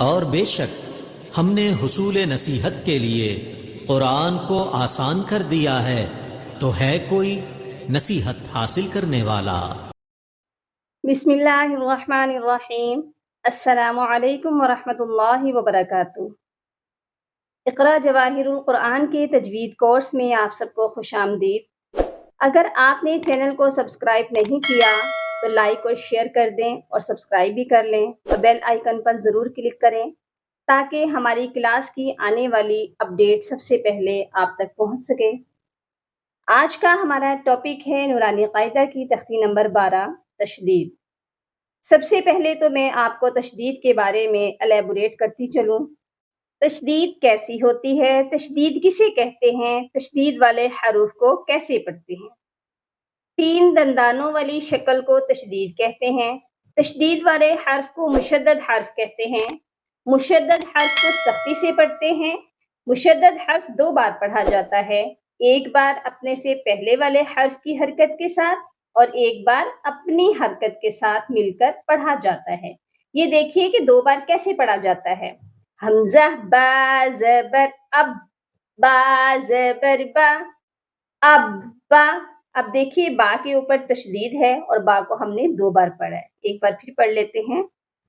اور بے شک ہم نے حصول نصیحت کے لیے قرآن کو آسان کر دیا ہے، تو ہے کوئی نصیحت حاصل کرنے والا؟ بسم اللہ الرحمن الرحیم۔ السلام علیکم ورحمۃ اللہ وبرکاتہ۔ اقرا جواہر القرآن کے تجوید کورس میں آپ سب کو خوش آمدید۔ اگر آپ نے چینل کو سبسکرائب نہیں کیا تو لائک اور شیئر کر دیں اور سبسکرائب بھی کر لیں اور بیل آئیکن پر ضرور کلک کریں تاکہ ہماری کلاس کی آنے والی اپڈیٹ سب سے پہلے آپ تک پہنچ سکے۔ آج کا ہمارا ٹاپک ہے نورانی قاعدہ کی تختی نمبر 12، تشدید۔ سب سے پہلے تو میں آپ کو تشدید کے بارے میں الیبوریٹ کرتی چلوں۔ تشدید کیسی ہوتی ہے؟ تشدید کسے کہتے ہیں؟ تشدید والے حروف کو کیسے پڑھتے ہیں؟ 3 دندانوں والی شکل کو تشدید کہتے ہیں۔ تشدید والے حرف کو مشدد حرف کہتے ہیں۔ مشدد حرف کو سختی سے پڑھتے ہیں۔ مشدد حرف 2 بار پڑھا جاتا ہے، ایک بار اپنے سے پہلے والے حرف کی حرکت کے ساتھ اور ایک بار اپنی حرکت کے ساتھ مل کر پڑھا جاتا ہے۔ یہ دیکھیے کہ 2 بار کیسے پڑھا جاتا ہے۔ حمزہ با زبر اب، با زبر با، اب با۔ اب دیکھیے با کے اوپر تشدید ہے اور با کو ہم نے 2 بار پڑھا ہے۔ ایک بار پھر پڑھ لیتے ہیں۔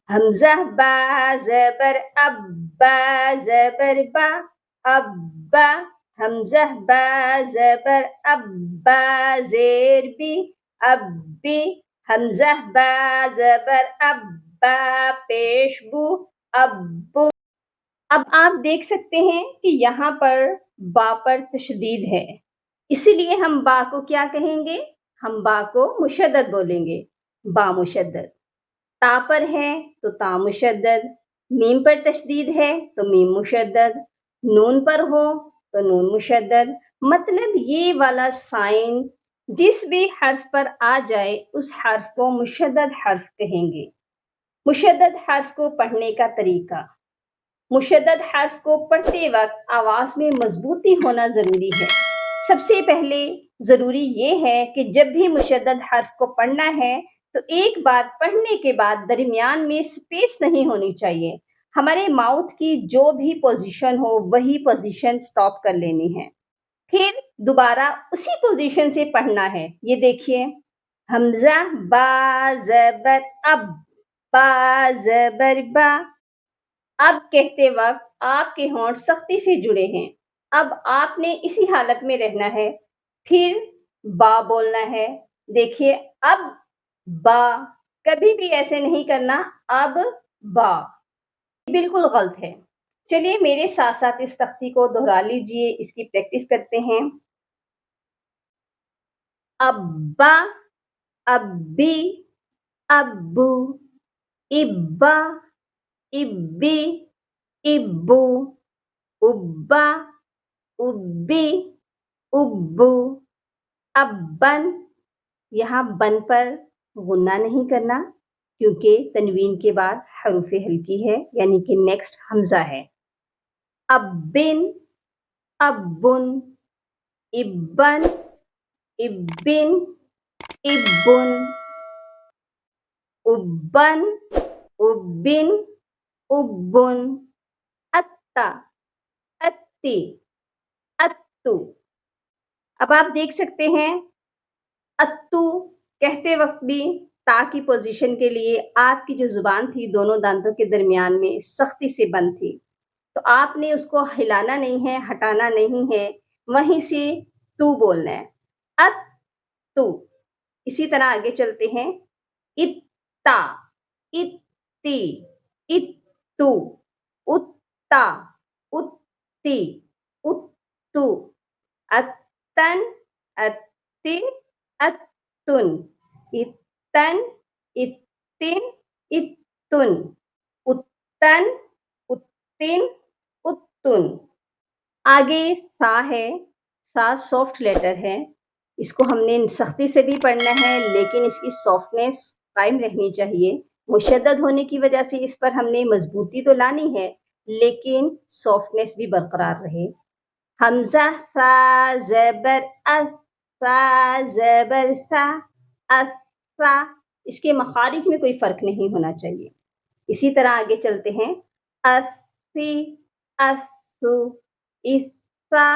حمزہ با زبر اب، با زبر با، اب با۔ حمزہ با زبر اب، با زیر بی، اب بی۔ حمزہ با زبر اب، با پیش بو، اب بو۔ اب آپ دیکھ سکتے ہیں کہ یہاں پر با پر تشدید ہے، اسی لیے ہم با کو کیا کہیں گے؟ ہم با کو مشدد بولیں گے، با مشدد۔ تا پر ہے تو تا مشدد، میم پر تشدید ہے تو میم مشدد، نون پر ہو تو نون مشدد۔ مطلب یہ والا سائن جس بھی حرف پر آ جائے اس حرف کو مشدد حرف کہیں گے۔ مشدد حرف کو پڑھنے کا طریقہ۔ مشدد حرف کو پڑھتے وقت آواز میں مضبوطی ہونا ضروری ہے۔ سب سے پہلے ضروری یہ ہے کہ جب بھی مشدد حرف کو پڑھنا ہے تو ایک بار پڑھنے کے بعد درمیان میں سپیس نہیں ہونی چاہیے۔ ہمارے ماؤتھ کی جو بھی پوزیشن ہو وہی پوزیشن سٹاپ کر لینی ہے، پھر دوبارہ اسی پوزیشن سے پڑھنا ہے۔ یہ دیکھیے، حمزہ با زبر اب، با زبر با۔ اب کہتے وقت آپ کے ہونٹ سختی سے جڑے ہیں، اب آپ نے اسی حالت میں رہنا ہے، پھر با بولنا ہے۔ دیکھیے، اب با، کبھی بھی ایسے نہیں کرنا اب با، بالکل غلط ہے۔ چلیے میرے ساتھ ساتھ اس تختی کو دہرا لیجئے، اس کی پریکٹس کرتے ہیں۔ ابا، ابی، ابو، ابا، ابی، ابو، ابا، ابی، ابو۔ ابن، یہاں بن پر غنہ نہیں کرنا کیونکہ تنوین کے بعد حروف ہلکی ہے، یعنی کہ نیکسٹ حمزہ ہے۔ ابن، ابن، ابن، ابن، ابن، ابن، ابن، ابن۔ اتا، اتی، اتو۔ اب آپ دیکھ سکتے ہیں اتو کہتے وقت بھی تا کی پوزیشن کے لیے آپ کی جو زبان تھی دونوں دانتوں کے درمیان میں سختی سے بند تھی، تو آپ نے اس کو ہلانا نہیں ہے، ہٹانا نہیں ہے، وہیں سے تو بولنا ہے، ات تو۔ اسی طرح آگے چلتے ہیں، اتا، اتی، اتو، اتا، اتی، اتو۔ اتن، اتن، اتن، اتن، اتن، اتن، اتن، اتن، اتن۔ آگے سا ہے، سا سافٹ لیٹر ہے، اس کو ہم نے سختی سے بھی پڑھنا ہے لیکن اس کی سافٹنیس قائم رہنی چاہیے۔ مشدد ہونے کی وجہ سے اس پر ہم نے مضبوطی تو لانی ہے لیکن سافٹنیس بھی برقرار رہے۔ حمزہ سا زبر اس، سا زبر سا، اسا۔ اس کے مخارج میں کوئی فرق نہیں ہونا چاہیے۔ اسی طرح آگے چلتے ہیں، الثي الث الثا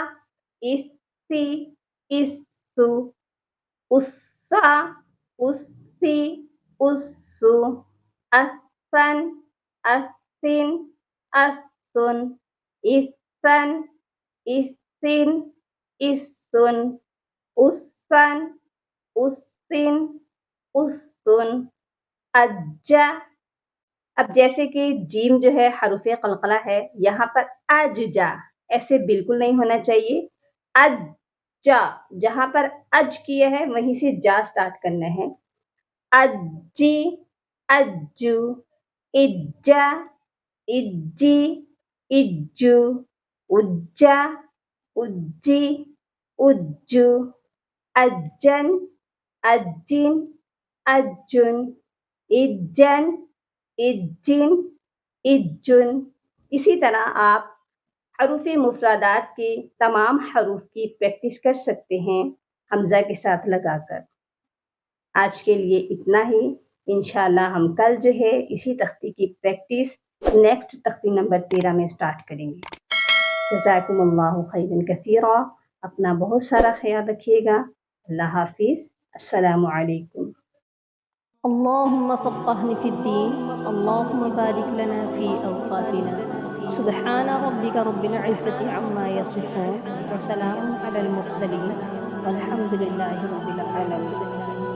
الثي الث الثا الثي الث الثن الثن الثن الثن الثن الثن الثن الثن الثن الج اب جیسے کہ جیم جو ہے حروف قلقلہ ہے، یہاں پر اج جا ایسے بالکل نہیں ہونا چاہیے. اج جا جہاں پر اج کیا ہے وہیں سے جا سٹارٹ کرنا ہے. اجی اجو اجا اجی اجو اجا اجی اجو اجن اجن اجن اجن اجن اجن. اسی طرح آپ حروف مفردات کے تمام حروف کی پریکٹس کر سکتے ہیں حمزہ کے ساتھ لگا کر. آج کے لیے اتنا ہی. انشاءاللہ ہم کل جو ہے اسی تختی کی پریکٹس نیکسٹ تختی نمبر 13 میں سٹارٹ کریں گے. جزاکم اللہ خیرا کثیرا. اپنا بہت سارا خیال رکھیے گا. اللہ حافظ. السلام علیکم. اللهم فقهني في الدين. اللهم بارك لنا في أوقاتنا. سبحان ربك رب العزة عما يصفون وسلام على المرسلين والحمد لله رب العالمين.